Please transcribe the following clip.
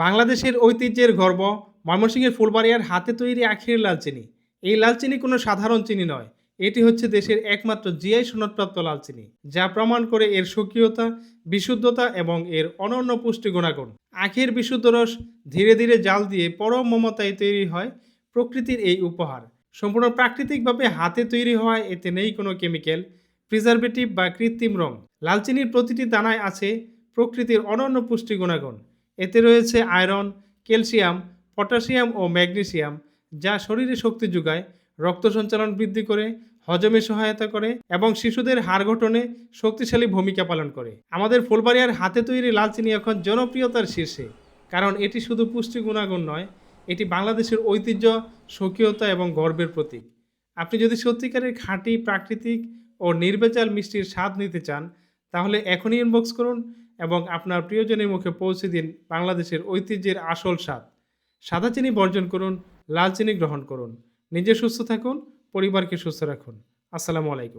বাংলাদেশের ঐতিহ্যের গর্ব ময়মনসিংহের ফুলবাড়িয়ার হাতে তৈরি আখের লাল চিনি। এই লাল চিনি কোনো সাধারণ চিনি নয়, এটি হচ্ছে দেশের একমাত্র জিআই সনদপ্রাপ্ত লাল চিনি, যা প্রমাণ করে এর স্বকীয়তা, বিশুদ্ধতা এবং এর অনন্য পুষ্টি গুণাগুণ। আখের বিশুদ্ধ রস ধীরে ধীরে জাল দিয়ে পরম মমতায় তৈরি হয় প্রকৃতির এই উপহার। সম্পূর্ণ প্রাকৃতিকভাবে হাতে তৈরি হওয়ায় এতে নেই কোনো কেমিক্যাল, প্রিজারভেটিভ বা কৃত্রিম রং। লাল চিনির প্রতিটি দানায় আছে প্রকৃতির অনন্য পুষ্টি গুণাগুণ। এতে রয়েছে আয়রন, ক্যালসিয়াম, পটাশিয়াম ও ম্যাগনেসিয়াম, যা শরীরে শক্তি যোগায়, রক্ত সঞ্চালন বৃদ্ধি করে, হজমে সহায়তা করে এবং শিশুদের হাড় গঠনে শক্তিশালী ভূমিকা পালন করে। আমাদের ফুলবাড়িয়ার হাতে তৈরি লাল চিনি এখন জনপ্রিয়তার শীর্ষে, কারণ এটি শুধু পুষ্টি গুণাগুণ নয়, এটি বাংলাদেশের ঐতিহ্য, স্বকীয়তা এবং গর্বের প্রতীক। আপনি যদি সত্যিকারের খাঁটি, প্রাকৃতিক ও নির্ভেজাল মিষ্টির স্বাদ নিতে চান, তাহলে এখনই ইনবক্স করুন এবং আপনার প্রিয়জনের মুখে পৌঁছে দিন বাংলাদেশের ঐতিহ্যের আসল স্বাদ। সাদা চিনি বর্জন করুন, লাল চিনি গ্রহণ করুন। নিজে সুস্থ থাকুন, পরিবারকে সুস্থ রাখুন। আসসালামু আলাইকুম।